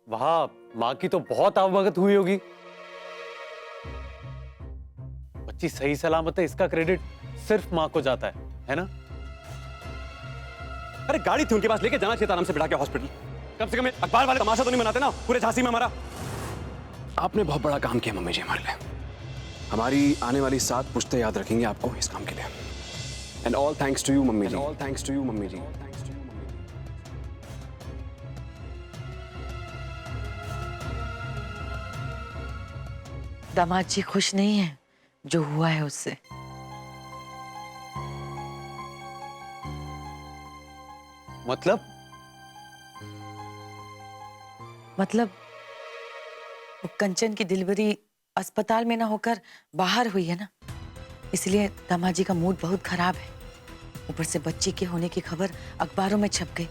वहां माँ की तो बहुत आवभगत हुई होगी। बच्ची सही सलामत है, इसका क्रेडिट सिर्फ माँ को जाता है ना? अरे गाड़ी थी उनके पास, लेके जाना चाहिए था आराम से बिठा के हॉस्पिटल। कम से कम अखबार वाले तमाशा तो नहीं बनाते ना पूरे झांसी में हमारा। आपने बहुत बड़ा काम किया मम्मी जी हमारे लिए। हमारी आने वाली 7 पुश्तें याद रखेंगे आपको इस काम के लिए। And all thanks to you mummy ji. All thanks to you mummy ji. दामाद जी खुश नहीं है जो हुआ है उससे। मतलब वो कंचन की डिलीवरी अस्पताल में ना होकर बाहर हुई है ना, इसलिए दामाद जी का मूड बहुत खराब है। ऊपर से बच्ची के होने की खबर अखबारों में छप गई।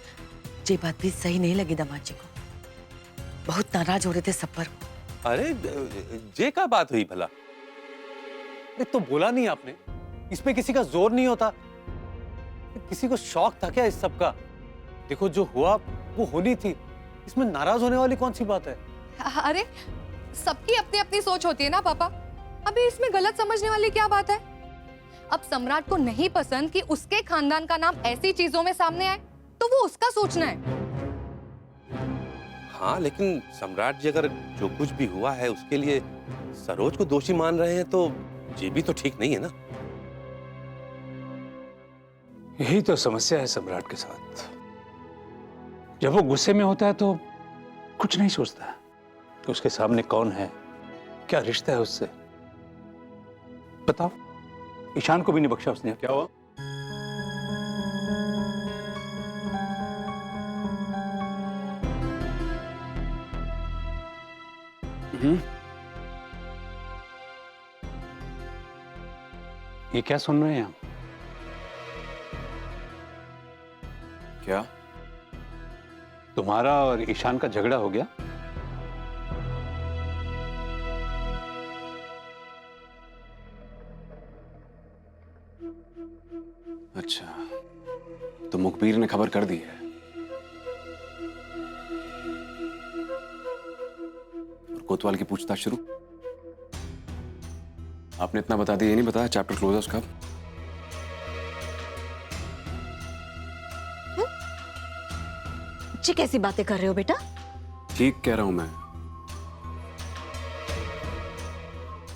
ये बात भी सही नहीं लगी दामाद जी को। बहुत नाराज हो रहे थे सब पर। अरे जे का बात हुई भला? अरे तो बोला नहीं आपने, इसमें किसी का जोर नहीं होता। किसी को शौक था क्या इस सब का? देखो जो हुआ वो होनी थी, इसमें नाराज होने वाली कौन सी बात है? अरे सबकी अपनी अपनी सोच होती है ना पापा, अभी इसमें गलत समझने वाली क्या बात है? अब सम्राट को नहीं पसंद कि उसके खानदान का नाम ऐसी चीजों में सामने आए, तो वो उसका सोचना है। हाँ, लेकिन सम्राट जी अगर जो कुछ भी हुआ है उसके लिए सरोज को दोषी मान रहे हैं तो ये भी तो ठीक नहीं है ना। यही तो समस्या है सम्राट के साथ। जब वो गुस्से में होता है तो कुछ नहीं सोचता कि उसके सामने कौन है, क्या रिश्ता है उससे। बताओ, ईशान को भी नहीं बख्शा उसने। क्या हुआ? ये क्या सुन रहे हैं आप? क्या? तुम्हारा और ईशान का झगड़ा हो गया? अच्छा, तो मुखबिर ने खबर कर दी है। और कोतवाल की पूछताछ शुरू। आपने इतना बता दिया, ये नहीं बताया चैप्टर क्लोज है उसका। जी कैसी बातें कर रहे हो बेटा? ठीक कह रहा हूं मैं।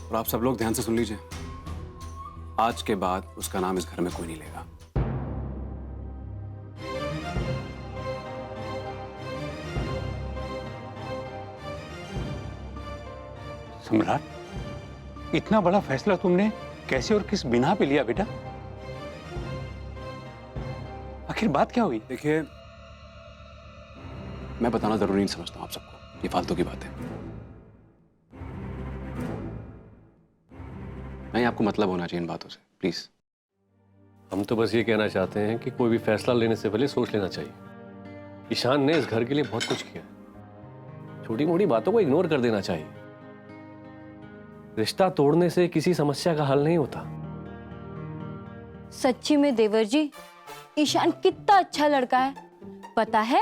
और आप सब लोग ध्यान से सुन लीजिए, आज के बाद उसका नाम इस घर में कोई नहीं लेगा। सम्राट, इतना बड़ा फैसला तुमने कैसे और किस बिना पे लिया बेटा? आखिर बात क्या हुई? देखिए, मैं बताना जरूरी नहीं समझता हूं आप सबको, ये फालतू की बात है। नहीं, आपको मतलब होना चाहिए इन बातों से, प्लीज। हम तो बस ये कहना चाहते हैं कि कोई भी फैसला लेने से पहले सोच लेना चाहिए। ईशान ने इस घर के लिए बहुत कुछ किया, छोटी मोटी बातों को इग्नोर कर देना चाहिए। रिश्ता तोड़ने से किसी समस्या का हल नहीं होता। सच्ची में देवर जी, ईशान कितना अच्छा लड़का है। पता है,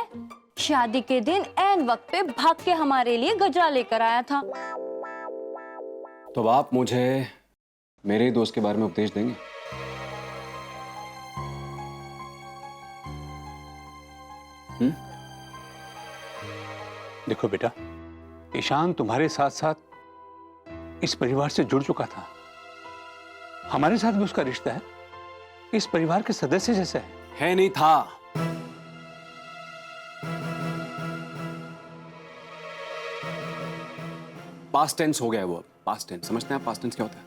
शादी के दिन ऐन वक्त पे भाग के हमारे लिए गजरा लेकर आया था। तो अब आप मुझे मेरे दोस्त के बारे में उपदेश देंगे? देखो बेटा, ईशान तुम्हारे साथ साथ इस परिवार से जुड़ चुका था। हमारे साथ भी उसका रिश्ता है, इस परिवार के सदस्य जैसा है। नहीं था। पास्ट टेंस हो गया है वो। पास्ट टेंस समझते हैं आप? पास्ट टेंस क्या होता है?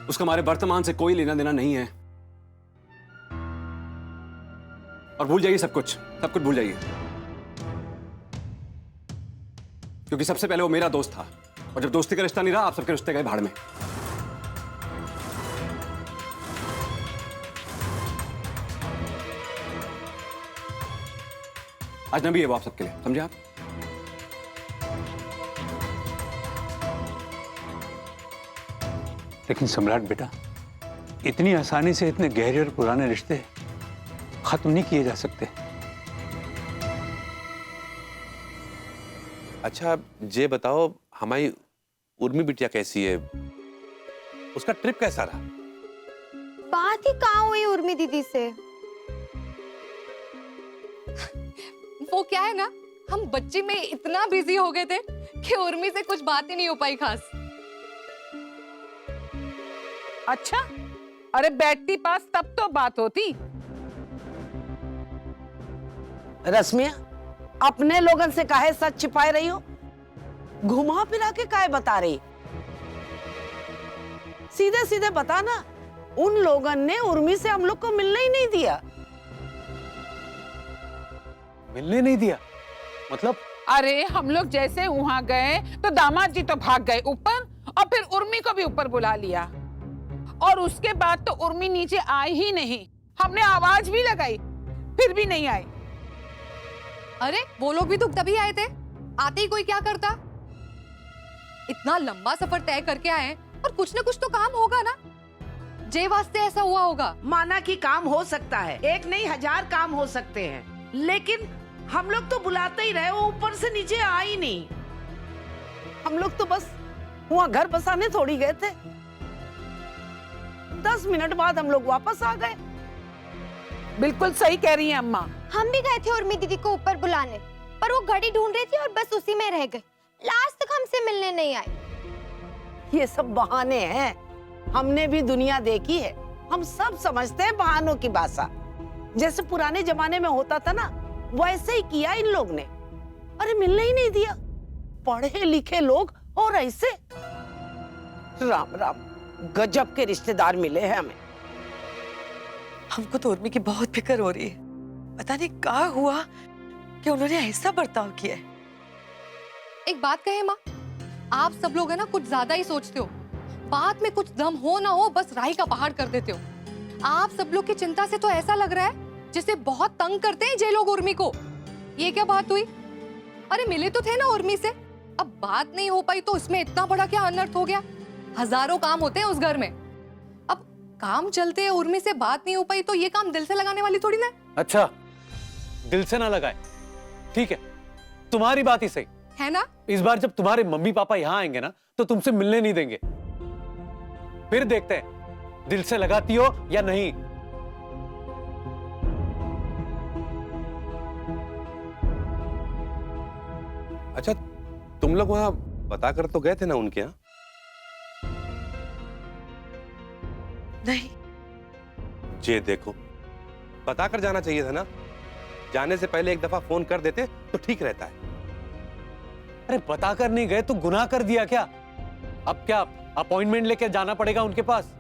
उसका हमारे वर्तमान से कोई लेना देना नहीं है। और भूल जाइए सब कुछ भूल जाइए। क्योंकि सबसे पहले वो मेरा दोस्त था, और जब दोस्ती का रिश्ता नहीं रहा, आप सबके रिश्ते गए भाड़ में। अजनबी है वो आप सबके लिए, समझे आप? लेकिन सम्राट बेटा, इतनी आसानी से इतने गहरे और पुराने रिश्ते खत्म नहीं किए जा सकते। अच्छा ये बताओ, हमारी उर्मी बिटिया कैसी है? उसका ट्रिप कैसा रहा? बात ही कहाँ हुई उर्मी दीदी से? वो क्या है ना, हम बच्चे में इतना बिजी हो गए थे कि उर्मी से कुछ बात ही नहीं हो पाई खास। अच्छा, अरे बैठती पास तब तो बात होती। रश्मिया, अपने लोगन से काहे सच छिपाए रही हो? घुमा फिरा के काहे बता रही? सीधे सीधे बता ना, उन लोगन ने उर्मी से हम लोग को मिलने ही नहीं दिया। मिलने नहीं दिया मतलब? अरे हम लोग जैसे वहां गए तो दामाद जी तो भाग गए ऊपर, और फिर उर्मी को भी ऊपर बुला लिया, और उसके बाद तो उर्मी नीचे आई ही नहीं। हमने आवाज भी लगाई, फिर भी नहीं आई। अरे वो लोग भी तो तभी आए थे, आते ही कोई क्या करता? इतना लंबा सफर तय करके आए और कुछ न कुछ तो काम होगा ना, जे वास्ते ऐसा हुआ होगा। माना कि काम हो सकता है, एक नहीं 1000 काम हो सकते हैं, लेकिन हम लोग तो बुलाते ही रहे, वो ऊपर से नीचे आई नहीं। हम लोग तो बस वहाँ घर बसाने थोड़ी गए थे। 10 मिनट बाद हम लोग वापस आ गए। बिल्कुल सही कह रही है अम्मा। हम भी गए थे उर्मी दीदी को ऊपर बुलाने, पर वो घड़ी ढूंढ रही थी और बस उसी में रह गए। लास्ट तक हमसे मिलने नहीं आई। ये सब बहाने हैं, हमने भी दुनिया देखी है, हम सब समझते हैं बहानों की भाषा। जैसे पुराने जमाने में होता था ना, वैसे ही किया इन लोग ने। अरे मिलने ही नहीं दिया, पढ़े लिखे लोग और ऐसे। राम राम, गजब के रिश्तेदार मिले हैं हमें। हमको तो उर्मी की बहुत फिक्र हो रही है। पता नहीं क्या हुआ कि उन्होंने ऐसा बर्ताव किया है। एक बात कहे माँ, आप सब लोग है ना कुछ ज्यादा ही सोचते हो। बात में कुछ दम हो ना हो बस राही का पहाड़ कर देते हो। आप सब लोग की चिंता से तो ऐसा लग रहा है जिसे बहुत तंग करते हैं जे लोग उर्मी को। ये क्या बात हुई? अरे मिले तो थे ना उर्मी से, अब बात नहीं हो पाई तो इसमें इतना बड़ा क्या अनर्थ हो गया? हजारों काम होते हैं उस घर में, अब काम चलते हैं, उर्मी से बात नहीं हो पाई तो ये काम दिल से लगाने वाली थोड़ी ना। अच्छा, दिल से ना लगाए, ठीक है, तुम्हारी बात ही सही है ना। इस बार जब तुम्हारे मम्मी पापा यहाँ आएंगे ना तो तुमसे मिलने नहीं देंगे, फिर देखते हैं दिल से लगाती हो या नहीं। अच्छा, तुम लोग वहां बताकर तो गए थे ना उनके यहाँ? नहीं। ये देखो, बताकर जाना चाहिए था ना। जाने से पहले एक दफा फोन कर देते तो ठीक रहता है। अरे बताकर नहीं गए तो गुनाह कर दिया क्या? अब क्या अपॉइंटमेंट लेकर जाना पड़ेगा उनके पास?